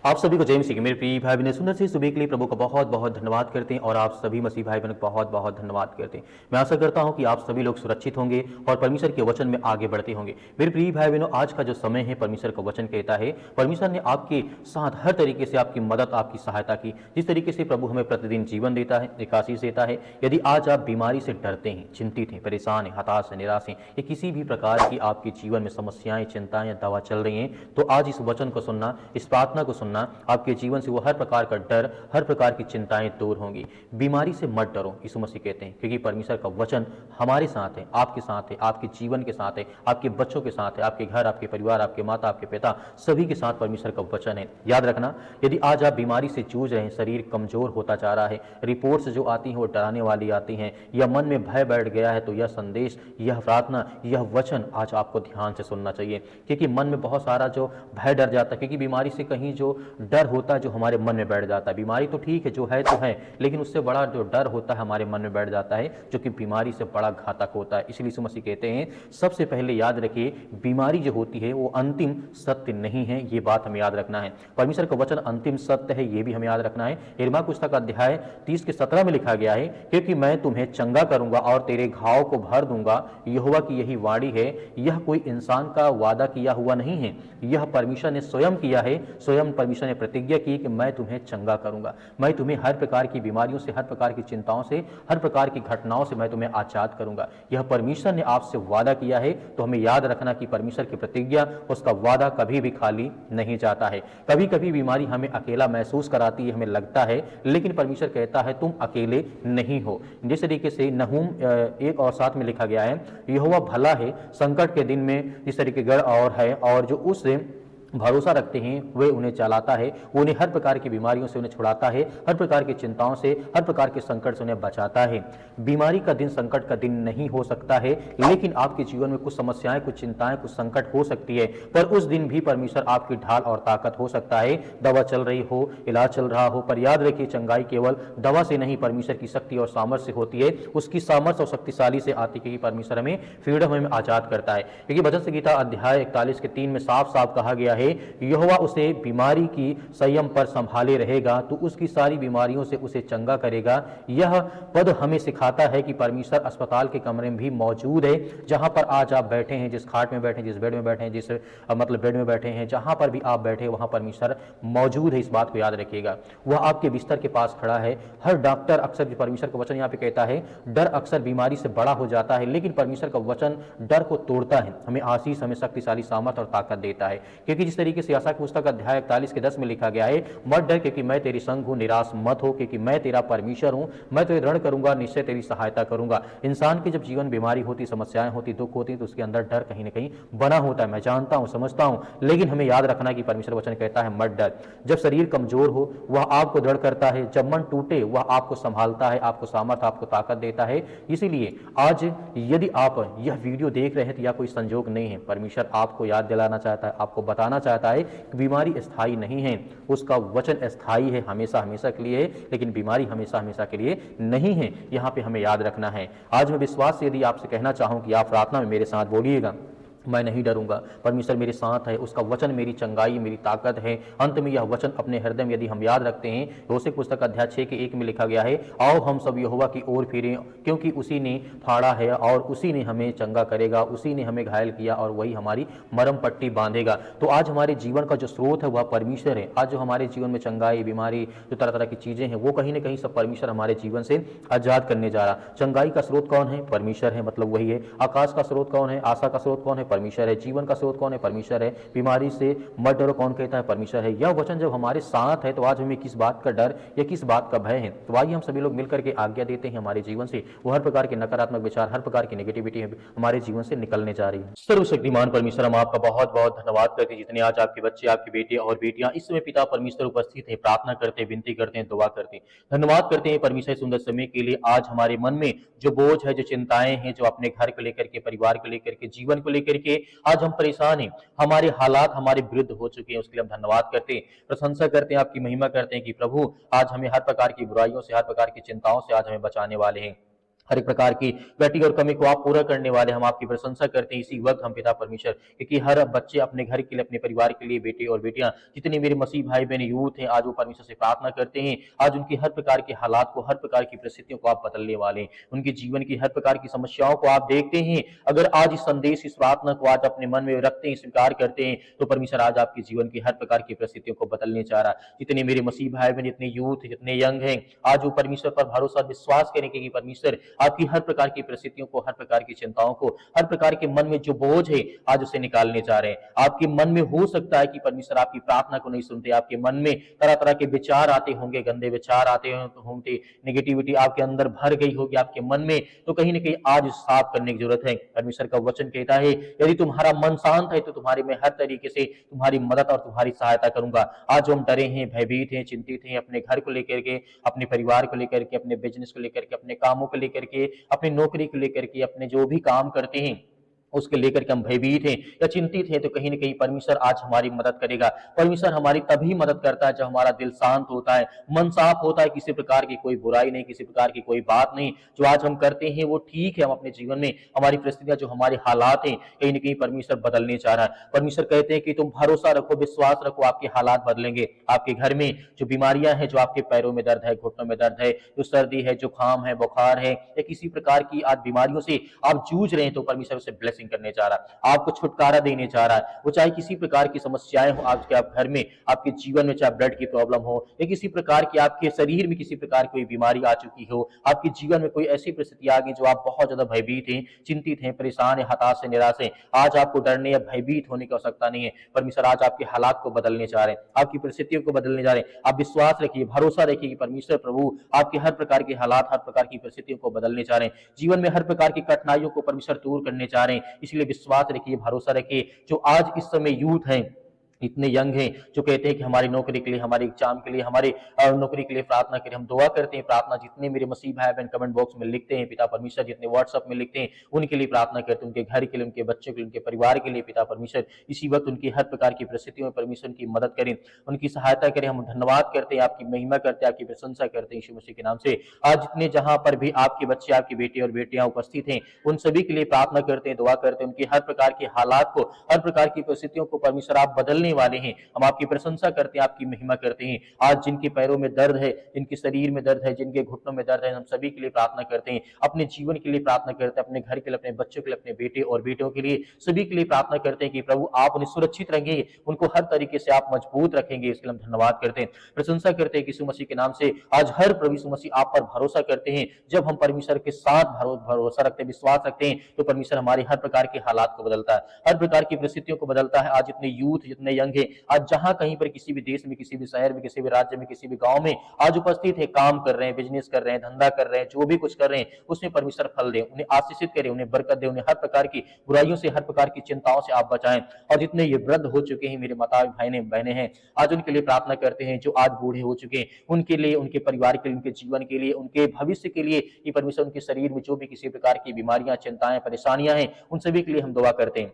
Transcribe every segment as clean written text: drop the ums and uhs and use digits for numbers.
आप सभी को जय मसीह की। मेरे प्रिय भाई बहन, सुंदर सी सुबह के लिए प्रभु का बहुत बहुत धन्यवाद करते हैं और आप सभी मसीह भाई बहन को बहुत बहुत धन्यवाद करते हैं। मैं आशा करता हूं कि आप सभी लोग सुरक्षित होंगे और परमेश्वर के वचन में आगे बढ़ते होंगे। मेरे प्रिय भाई बहनों, आज का जो समय है, परमेश्वर का वचन कहता है परमेश्वर ने आपके साथ हर तरीके से आपकी मदद, आपकी सहायता की। जिस तरीके से प्रभु हमें प्रतिदिन जीवन देता है, एक आशीष देता है। यदि आज आप बीमारी से डरते हैं, चिंतित हैं, परेशान हैं, हताश हैं, निराश हैं, या किसी भी प्रकार की आपके जीवन में समस्याएं, चिंताएं या दवा चल रही हैं, तो आज इस वचन को सुनना, इस प्रार्थना को सुनना, आपके जीवन से वो हर प्रकार का डर, हर प्रकार की चिंताएं दूर होंगी। बीमारी से मत डरो, यीशु मसीह कहते हैं, क्योंकि परमेश्वर का वचन हमारे साथ है, आपके साथ है, आपके जीवन के साथ है, आपके बच्चों के साथ है, आपके घर, आपके परिवार, आपके माता, आपके पिता, सभी के साथ परमेश्वर का वचन है। याद रखना, यदि आज आप बीमारी से जूझ रहे हैं, शरीर कमजोर होता जा रहा है, रिपोर्ट्स जो आती हैं वो डराने वाली आती हैं, या मन में भय बैठ गया है, तो यह संदेश, यह प्रार्थना, यह वचन आज आपको ध्यान से सुनना चाहिए। क्योंकि मन में बहुत सारा जो भय डर जाता है, क्योंकि बीमारी से कहीं जो डर होता है जो हमारे मन में बैठ जाता है। बीमारी तो ठीक है, जो है तो है, लेकिन उससे बड़ा जो डर होता है हमारे मन में बैठ जाता है, जो कि बीमारी से बड़ा घातक होता है। इसलिए यीशु मसीह कहते हैं, सबसे पहले याद रखिए, बीमारी जो होती है वो अंतिम सत्य नहीं है। ये बात हमें याद रखना है। परमेश्वर का वचन अंतिम सत्य है, ये भी हमें याद रखना है। यिर्मयाह पुस्तक अध्याय 30 के 17 में लिखा गया है, क्योंकि मैं तुम्हें चंगा करूंगा और तेरे घाव को भर दूंगा। यहोवा की यही वाणी है। यह कोई इंसान का वादा किया हुआ नहीं है, यह परमेश्वर ने स्वयं किया है। स्वयं परमेश्वर ने प्रतिज्ञा की कि मैं तुम्हें चंगा करूंगा, मैं तुम्हें हर प्रकार की बीमारियों से, हर प्रकार की चिंताओं से, हर प्रकार की घटनाओं से मैं तुम्हें आजाद करूंगा। यह परमेश्वर ने आपसे वादा किया है। तो हमें याद रखना कि परमेश्वर की प्रतिज्ञा, उसका वादा कभी भी खाली नहीं जाता है। कभी कभी बीमारी हमें अकेला महसूस कराती है, हमें लगता है, लेकिन परमेश्वर कहता है तुम अकेले नहीं हो। जिस तरीके से नहूम 1:7 में लिखा गया है, यहोवा भला है, संकट के दिन में जिस तरीके गढ़ और है, और जो उससे भरोसा रखते हैं वे उन्हें चलाता है। वो उन्हें हर प्रकार की बीमारियों से उन्हें छुड़ाता है, हर प्रकार की चिंताओं से, हर प्रकार के संकट से उन्हें बचाता है। बीमारी का दिन संकट का दिन नहीं हो सकता है, लेकिन आपके जीवन में कुछ समस्याएं, कुछ चिंताएं, कुछ संकट हो सकती है, पर उस दिन भी परमेश्वर आपकी ढाल और ताकत हो सकता है। दवा चल रही हो, इलाज चल रहा हो, पर याद रखिए, चंगाई केवल दवा से नहीं, परमेश्वर की शक्ति और सामर्थ्य से होती है। उसकी सामर्थ्य और शक्तिशाली से आती है कि परमेश्वर हमें फ्रीडम, हमें आजाद करता है। क्योंकि भजन संहिता अध्याय 41 के 3 में साफ साफ कहा गया है, यहोवा उसे बीमारी की संयम पर संभाले रहेगा, तो उसकी सारी बीमारियों से उसे चंगा करेगा। यह पद हमें सिखाता है कि परमेश्वर अस्पताल के कमरे में भी मौजूद है। जहां पर आज आप बैठे हैं, जिस खाट में बैठे हैं, जिस बेड में बैठे हैं, जिस मतलब बेड में बैठे हैं, जहां पर भी आप बैठे, वहां परमेश्वर मौजूद है। इस बात को याद रखिएगा। वह आपके बिस्तर के पास खड़ा है। हर डॉक्टर, अक्सर परमेश्वर का वचन यहाँ पे कहता है, डर अक्सर बीमारी से बड़ा हो जाता है, लेकिन परमेश्वर का वचन डर को तोड़ता है, हमें आशीष, हमें शक्तिशाली सामर्थ और ताकत देता है। क्योंकि जिस तरीके से यशायाह की पुस्तक अध्याय 41 के 10 में लिखा गया है, मत डर, क्योंकि मैं तेरी संग हूं, निराश मत हो, क्योंकि मैं तेरा परमेश्वर हूं, मैं तुझे दृढ़ करूंगा, निश्चय तेरी सहायता करूंगा। इंसान की जब जीवन बीमारी होती, समस्याएं होती, दुख होती, तो उसके अंदर डर कहीं ना कहीं बना होता है। मैं जानता हूं, समझता हूं, लेकिन हमें याद रखना कि परमेश्वर वचन कहता है मत डर। जब शरीर कमजोर हो, वह आपको दृढ़ करता है। जब मन टूटे, वह आपको संभालता है, आपको सामर्थ, आपको ताकत देता है। इसीलिए आज यदि आप यह वीडियो देख रहे हैं, तो यह कोई संजोग नहीं है। परमेश्वर आपको याद दिलाना चाहता है, आपको बताना चाहता है कि बीमारी स्थायी नहीं है, उसका वचन स्थायी है, हमेशा हमेशा के लिए है, लेकिन बीमारी हमेशा हमेशा के लिए नहीं है। यहां पे हमें याद रखना है। आज मैं विश्वास से यदि आपसे कहना चाहूं कि आप प्रार्थना में मेरे साथ बोलिएगा, मैं नहीं डरूंगा, परमेश्वर मेरे साथ है, उसका वचन मेरी चंगाई, मेरी ताकत है। अंत में यह वचन अपने हृदय में यदि हम याद रखते हैं, होशे पुस्तक अध्याय 6 के 1 में लिखा गया है, आओ हम सब यहोवा की ओर फिरें, क्योंकि उसी ने फाड़ा है और उसी ने हमें चंगा करेगा, उसी ने हमें घायल किया और वही हमारी मरम पट्टी बांधेगा। तो आज हमारे जीवन का जो स्रोत है वह परमेश्वर है। आज जो हमारे जीवन में चंगाई, बीमारी, जो तरह तरह की चीजें हैं, वो कहीं ना कहीं सब परमेश्वर हमारे जीवन से आजाद करने जा रहा। चंगाई का स्रोत कौन है? परमेश्वर है, मतलब वही है। आकाश का स्रोत कौन है? आशा का स्रोत कौन है? परमेश्वर है। जीवन का स्रोत कौन है? परमेश्वर है। बीमारी से मत डरो, कौन कहता है? परमेश्वर है। यह वचन जब हमारे साथ है, तो आज हमें किस बात का डर या किस बात का भय है? तो आइए हम सभी लोग मिलकर के आज्ञा देते हैं हमारे जीवन से वो हर प्रकार के नकारात्मक विचार, हर प्रकार की नेगेटिविटी हमारे जीवन से निकलने जा रही है। सर्वशक्तिमान परमेश्वर, हम आपका बहुत बहुत धन्यवाद करते हैं, जितने आज आपके बच्चे, आपके बेटे और बेटियां इस समय पिता परमेश्वर उपस्थित है, प्रार्थना करते हैं, विनती करते हैं, दुआ करते हैं। धन्यवाद करते हैं परमेश्वर सुंदर समय के लिए। आज हमारे मन में जो बोझ है, जो चिंताएं हैं, जो अपने घर को लेकर के, परिवार को लेकर के, जीवन को लेकर के आज हम परेशान हैं, हमारे हालात हमारे विरुद्ध हो चुके हैं, उसके लिए हम धन्यवाद करते हैं, प्रशंसा करते हैं, आपकी महिमा करते हैं कि प्रभु आज हमें हर प्रकार की बुराइयों से, हर प्रकार की चिंताओं से आज हमें बचाने वाले हैं। हर एक प्रकार की घटी और कमी को आप पूरा करने वाले, हम आपकी प्रशंसा करते हैं इसी वक्त हम पिता परमेश्वर, क्योंकि हर बच्चे अपने घर के लिए, अपने परिवार के लिए, बेटे और बेटियां, जितने मेरे मसीह भाई बहन यूथ हैं, आज वो परमेश्वर से प्रार्थना करते हैं। आज उनकी हर प्रकार के हालात को, हर प्रकार की परिस्थितियों को आप बदलने वाले हैं, उनके जीवन की हर प्रकार की समस्याओं को आप देखते हैं। अगर आज इस संदेश, इस प्रार्थना को आज अपने मन में रखते हैं, स्वीकार करते हैं, तो परमेश्वर आज आपके जीवन की हर प्रकार की परिस्थितियों को बदलने चाह रहा है। जितने मेरे मसीह भाई बहन, जितने यूथ, जितने यंग हैं, आज वो परमेश्वर पर भरोसा, विश्वास करें कि परमेश्वर आपकी हर प्रकार की परिस्थितियों को, हर प्रकार की चिंताओं को, हर प्रकार के मन में जो बोझ है, आज उसे निकालने जा रहे हैं। आपके मन में हो सकता है कि परमेश्वर आपकी प्रार्थना को नहीं सुनते, आपके मन में तरह तरह के विचार आते होंगे, गंदे विचार आते होंगे, नेगेटिविटी आपके अंदर भर गई होगी आपके मन में, तो कहीं ना कहीं आज साफ करने की जरूरत है। परमेश्वर का वचन कहता है, यदि तुम्हारा मन शांत है तो तुम्हारे में हर तरीके से तुम्हारी मदद और तुम्हारी सहायता करूंगा। आज हम डरे हैं, भयभीत हैं, चिंतित हैं, अपने घर को लेकर के, अपने परिवार को लेकर के, अपने बिजनेस को लेकर के, अपने कामों को लेकर के, अपनी नौकरी को लेकर के, अपने जो भी काम करते हैं उसके लेकर के हम भयभीत हैं या चिंतित हैं, तो कहीं ना कहीं परमेश्वर आज हमारी मदद करेगा। परमेश्वर हमारी तभी मदद करता है जब हमारा दिल शांत होता है, मन साफ होता है, किसी प्रकार की कोई बुराई नहीं, किसी प्रकार की कोई बात नहीं, जो आज हम करते हैं वो ठीक है। हम अपने जीवन में हमारी परिस्थितियां, जो हमारे हालात हैं, कहीं ना कहीं परमेश्वर बदलने चाह रहा है। परमेश्वर कहते हैं कि तुम भरोसा रखो, विश्वास रखो, आपके हालात बदलेंगे। आपके घर में जो बीमारियां हैं, जो आपके पैरों में दर्द है, घुटनों में दर्द है, जो सर्दी है, जुकाम है, बुखार है, या किसी प्रकार की आज बीमारियों से आप जूझ रहे हैं, तो परमेश्वर उसे ब्लेसिंग करने जा रहा है, आपको छुटकारा देने जा रहा है। वो चाहे किसी प्रकार की समस्याएं हो आपके, आप घर में, आपके जीवन में, चाहे ब्लड की प्रॉब्लम हो या किसी प्रकार की आपके शरीर में किसी प्रकार की कोई बीमारी आ चुकी हो, आपके जीवन में कोई ऐसी परिस्थिति आ गई जो आप बहुत ज्यादा भयभीत हैं, चिंतित हैं, परेशान हैं, हताश हैं, निराश हैं, आज आपको डरने या भयभीत होने की आवश्यकता नहीं है। परमेश्वर आज आपके हालात को बदलने जा रहे हैं, आपकी परिस्थितियों को बदलने जा रहे हैं। आप विश्वास रखिए, भरोसा रखिए कि परमेश्वर प्रभु आपके हर प्रकार के हालात, हर प्रकार की परिस्थितियों को बदलने जा रहे हैं। जीवन में हर प्रकार की कठिनाइयों को परमेश्वर दूर करने जा रहे हैं। इसलिए विश्वास रखिए, भरोसा रखिए। जो आज इस समय यूथ हैं, इतने यंग हैं, जो कहते हैं कि हमारी नौकरी के लिए, हमारे एग्जाम के लिए, हमारे नौकरी के लिए प्रार्थना करें, हम दुआ करते हैं। प्रार्थना जितने मेरे मसीह भाई बहन कमेंट बॉक्स में लिखते हैं, पिता परमेश्वर जितने व्हाट्सएप में लिखते हैं, उनके लिए प्रार्थना करते हैं, उनके घर के लिए, उनके बच्चों के लिए, उनके परिवार के लिए। पिता परमेश्वर इसी वक्त उनकी हर प्रकार की परिस्थितियों में परमेश्वर की मदद करें, उनकी सहायता करें। हम धन्यवाद करते हैं, आपकी महिमा करते हैं, आपकी प्रशंसा करते हैं यीशु मसीह के नाम से। आज जितने जहां पर भी आपके बच्चे, आपके बेटे और बेटियां उपस्थित हैं, उन सभी के लिए प्रार्थना करते हैं, दुआ करते हैं। उनकी हर प्रकार के हालात को, हर प्रकार की परिस्थितियों को परमेश्वर आप बदलने वाले हैं। हम आपकी प्रशंसा करते हैं, आपकी महिमा करते हैं। आज जिनके पैरों में दर्द है, जिनके शरीर में दर्द है, जिनके घुटनों में दर्द है, हम सभी के लिए प्रार्थना करते हैं, अपने जीवन के लिए प्रार्थना करते हैं, अपने घर के लिए, अपने बच्चों के लिए, अपने बेटे और बेटियों के लिए, सभी के लिए प्रार्थना करते हैं कि प्रभु आप उन्हें सुरक्षित रखेंगे, उनको हर तरीके से आप मजबूत रखेंगे। इसके लिए हम धन्यवाद करते हैं, प्रशंसा करते हैं यीशु मसीह के नाम से। आज हर प्रभु यीशु मसीह आप पर भरोसा करते हैं। जब हम परमेश्वर के साथ भरोसा रखते हैं, विश्वास रखते हैं, तो परमेश्वर हमारे हर प्रकार के हालात को बदलता है, हर प्रकार की परिस्थितियों को बदलता है। आज जितने यूथ, जितने यंग है, आज जहां कहीं पर किसी भी देश में, किसी भी शहर में, किसी भी राज्य में, किसी भी गांव में आज उपस्थित है, काम कर रहे हैं, बिजनेस कर रहे हैं, धंधा कर रहे हैं, जो भी कुछ कर रहे हैं, उसमें परमेश्वर फल दे, उन्हें आशीषित करे, उन्हें बरकत दे, उन्हें हर प्रकार की बुराइयों से, हर प्रकार की चिंताओं से आप बचाएं। और जितने ये वृद्ध हो चुके हैं, मेरे माता भाई बहने हैं, आज उनके लिए प्रार्थना करते हैं। जो आज बूढ़े हो चुके हैं, उनके लिए, उनके परिवार के लिए, उनके जीवन के लिए, उनके भविष्य के लिए, कि परमेश्वर उनके शरीर में जो भी किसी प्रकार की बीमारियां, चिंताएं, परेशानियां हैं, उन सभी के लिए हम दुआ करते हैं,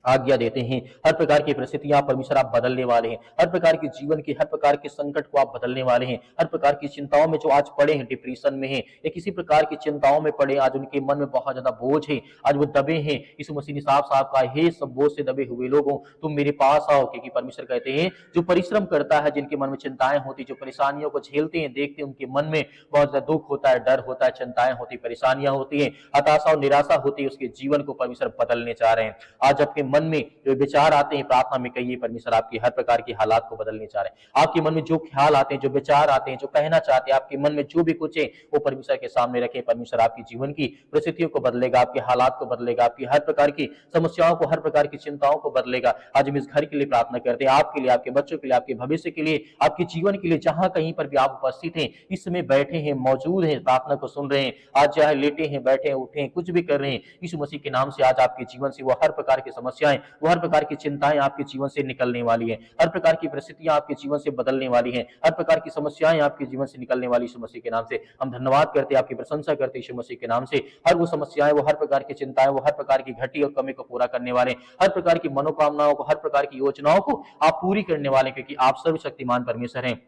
आज्ञा देते हैं। हर प्रकार की परिस्थितियां परमेश्वर आप बदलने वाले हैं, हर प्रकार के जीवन के हर प्रकार के संकट को आप बदलने वाले हैं। हर प्रकार की चिंताओं में जो आज पड़े हैं, डिप्रेशन में हैं या किसी प्रकार की चिंताओं में पड़े, आज उनके मन में बहुत ज्यादा बोझ है, आज वो दबे हैं, यीशु मसीह ने साफ साफ कहा, हे सब बोझ से दबे हुए लोगों, तुम मेरे पास आओ। क्योंकि परमेश्वर कहते हैं, जो परिश्रम करता है, जिनके मन में चिंताएं होती, जो परेशानियों को झेलते हैं, देखते हैं, उनके मन में बहुत ज्यादा दुख होता है, डर होता है, चिंताएं होती, परेशानियां होती है, हताशा और निराशा होती है, उसके जीवन को परमेश्वर बदलने चाह रहे हैं। आज आपके मन में जो विचार आते हैं, प्रार्थना में कहिए, परमेश्वर आपकी हर प्रकार की हालात को बदलने चाह रहे हैं। आपके मन में जो ख्याल आते हैं, जो विचार आते हैं, जो कहना चाहते हैं, आपके मन में जो भी कुछ है, वो परमेश्वर के सामने रखें। परमेश्वर आपकी जीवन की परिस्थितियों को बदलेगा, आपके हालात को बदलेगा, आपकी हर प्रकार की समस्याओं को, हर प्रकार की चिंताओं को बदलेगा। आज हम इस घर के लिए प्रार्थना करते हैं, आपके लिए, आपके बच्चों के लिए, आपके भविष्य के लिए, आपके जीवन के लिए, जहां कहीं पर भी आप उपस्थित हैं, इस समय बैठे हैं, मौजूद हैं, प्रार्थना को सुन रहे हैं, आज चाहे लेटे हैं, बैठे हैं, उठे हैं, कुछ भी कर रहे हैं, यीशु मसीह के नाम से आज आपके जीवन से वो हर प्रकार की समस्याएं, वो हर प्रकार की चिंताएं आपके जीवन से निकलने वाली है, हर प्रकार की परिस्थितियां आपके जीवन से बदलने वाली हैं, हर प्रकार की समस्याएं आपके जीवन से निकलने वाली। यीशु मसीह के नाम से हम धन्यवाद करते हैं, आपकी प्रशंसा करते हैं यीशु मसीह के नाम से। हर वो समस्याएं, वो हर प्रकार की चिंताएं, वो हर प्रकार की घटी और कमी को पूरा करने वाले, हर प्रकार की मनोकामनाओं को, हर प्रकार की योजनाओं को आप पूरी करने वाले, क्योंकि आप सर्वशक्तिमान परमेश्वर हैं।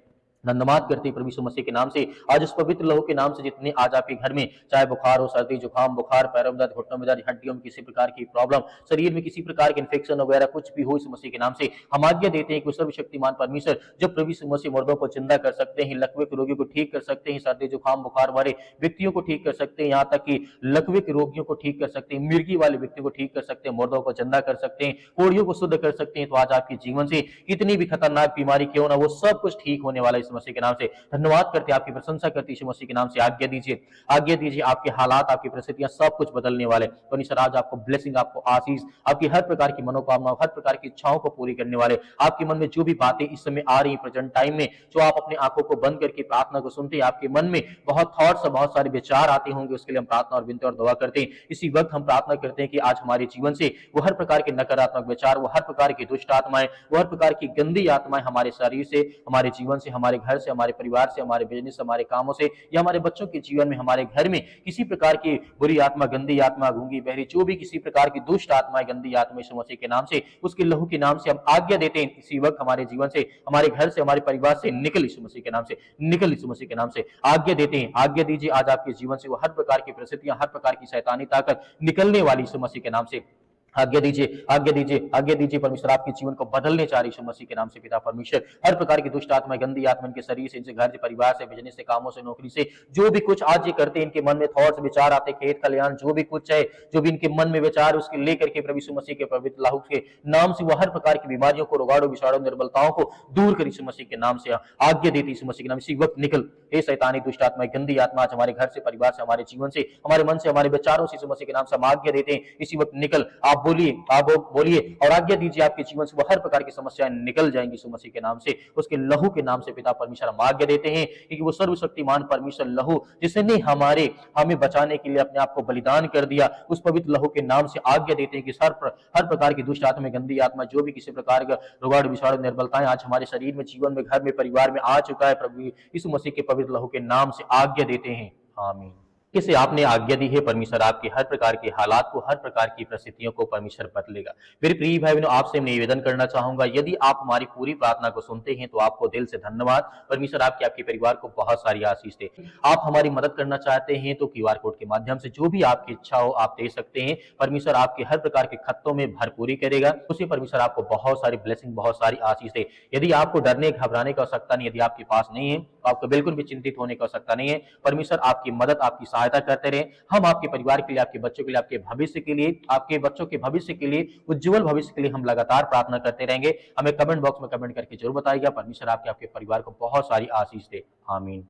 धन्यवाद करते हैं प्रभु यीशु मसीह के नाम से। आज इस पवित्र लहू के नाम से जितने आज आपके घर में चाहे बुखार हो, सर्दी, जुकाम, बुखार, पैरों में दर्द, घुटनों में दर्द, हड्डियों में किसी प्रकार की प्रॉब्लम, शरीर में किसी प्रकार के इन्फेक्शन वगैरह कुछ भी हो, इस मसीह के नाम से हम आज्ञा देते हैं कि सर्वशक्तिमान परमेश्वर जब प्रभु यीशु मसीह मुर्दों को जिंदा कर सकते हैं, लकवे के रोगियों को ठीक कर सकते हैं, सर्दी, जुकाम, बुखार वाले व्यक्तियों को ठीक कर सकते हैं, यहाँ तक कि लकवे के रोगियों को ठीक कर सकते हैं, मिर्गी वाले व्यक्तियों को ठीक कर सकते हैं, मुर्दों को जिंदा कर सकते हैं, कोढ़ियों को शुद्ध कर सकते हैं। तो आज आपके जीवन से कितनी भी खतरनाक बीमारी क्यों ना, वो सब कुछ ठीक होने वाला है इस मसीह के नाम से। धन्यवाद करते हैं, आपकी प्रशंसा करते हैं यीशु मसीह के नाम से। आज्ञा दीजिए आपके हालात, आपकी परिस्थितियां सब कुछ बदलने वाले। परमेश्वर आज आपको ब्लेसिंग, आपको आशीष, आपकी हर प्रकार की मनोकामना, हर प्रकार की इच्छाओं को पूरी करने वाले। आपके मन में जो भी बातें इस समय आ रही प्रेजेंट टाइम में, जो आप अपनी आंखों को बंद करके प्रार्थना को सुनते हैं, आपके मन में बहुत थॉट्स, बहुत सारे विचार आते होंगे, उसके लिए हम प्रार्थना और विनती और दुआ करते हैं। इसी वक्त हम प्रार्थना करते हैं कि आज हमारे जीवन से वो हर प्रकार के नकारात्मक विचार, वो हर प्रकार की दुष्ट आत्माएं, वो हर प्रकार की गंदी आत्माएं हमारे शरीर से, हमारे जीवन से, हमारे घर से, हमारे परिवार से, हमारे बिजनेस, हमारे कामों से या हमारे बच्चों के जीवन में, हमारे घर में किसी प्रकार की बुरी आत्मा, गंदी आत्मा, गूंगी बहरी, जो भी किसी प्रकार की दुष्ट आत्माएं, गंदी आत्मा यीशु मसीह के नाम से, उसके लहू के नाम से हम आज्ञा देते हैं इसी वक्त हमारे जीवन से, हमारे घर से, हमारे परिवार से निकल यीशु मसीह के नाम से, निकल यीशु मसीह के नाम से। आज्ञा देते हैं, आज्ञा दीजिए आज आपके जीवन से वो हर प्रकार की परिस्थितियां, हर प्रकार की शैतानी ताकत निकलने वाली यीशु मसीह के नाम से। आज्ञा दीजिए, आज्ञा दीजिए, आज्ञा दीजिए। परमेश्वर आपके जीवन को बदलने चाह रही यीशु मसीह के नाम से पिता परमेश्वर। हर प्रकार की दुष्ट आत्मा, गंदी आत्मा इनके शरीर से, इनसे घर से, परिवार से, बिजनेस से, कामों से, नौकरी से, जो भी कुछ आज ये करते हैं, इनके मन में थॉट्स, विचार आते, खेत खलिहान, जो भी कुछ है, जो भी इनके मन में विचार, उसके लेकर के प्रभु यीशु मसीह के पवित्र लहू के नाम से वो हर प्रकार की बीमारियों को, रोगाड़ों, विषाणु, निर्बलताओं को दूर कर यीशु मसीह के नाम से आज्ञा देती यीशु मसीह के नाम से। इसी वक्त निकल हे शैतानी दुष्ट आत्मा, गंदी आत्मा आज हमारे घर से, परिवार से, हमारे जीवन से, हमारे मन से, हमारे विचारों से यीशु मसीह के नाम से हम आज्ञा देते हैं। इसी वक्त निकल, आप बोलिए, आप बोलिए और आज्ञा दीजिए आपके जीवन से वो हर प्रकार की समस्याएं निकल जाएंगी यीशु मसीह के नाम से, उसके लहू के नाम से। पिता परमेश्वर हम आज्ञा देते हैं कि वो सर्वशक्तिमान परमेश्वर लहू जिसने हमें बचाने के लिए अपने आप को बलिदान कर दिया, उस पवित्र लहू के नाम से आज्ञा देते हैं कि हर प्रकार की दुष्ट आत्मा, गंदी आत्मा, जो भी किसी प्रकार का रोगाणु, विषाणु, निर्बलताएं आज हमारे शरीर में, जीवन में, घर में, परिवार में आ चुका है, प्रभु यीशु मसीह के पवित्र लहू के नाम से आज्ञा देते हैं। आमीन। किसे आपने आज्ञा दी है, परमेश्वर आपके हर प्रकार के हालात को, हर प्रकार की परिस्थितियों को परमेश्वर बदलेगा। मेरे प्रिय भाई बहनों, आपसे मैं निवेदन करना चाहूंगा, यदि आप हमारी पूरी प्रार्थना को सुनते हैं तो आपको दिल से धन्यवाद। परमेश्वर आपके परिवार को बहुत सारी आशीष दे। आप हमारी मदद करना चाहते हैं तो QR कोड के माध्यम से जो भी आपकी इच्छा हो आप दे सकते हैं। परमेश्वर आपके हर प्रकार के खत्तों में भरपूरी करेगा, उसी परमेश्वर आपको बहुत सारी ब्लेसिंग, बहुत सारी आशीष दे। यदि आपको डरने, घबराने की आवश्यकता नहीं, यदि आपके पास नहीं है तो आपको बिल्कुल भी चिंतित होने की आवश्यकता नहीं है। परमेश्वर आपकी मदद, आपकी सहायता करते रहे। हम आपके परिवार के लिए, आपके बच्चों के लिए, आपके भविष्य के लिए, आपके बच्चों के भविष्य के लिए, उज्जवल भविष्य के लिए हम लगातार प्रार्थना करते रहेंगे। हमें कमेंट बॉक्स में कमेंट करके जरूर बताइएगा। परमेश्वर आपके परिवार को बहुत सारी आशीष दे। आमीन।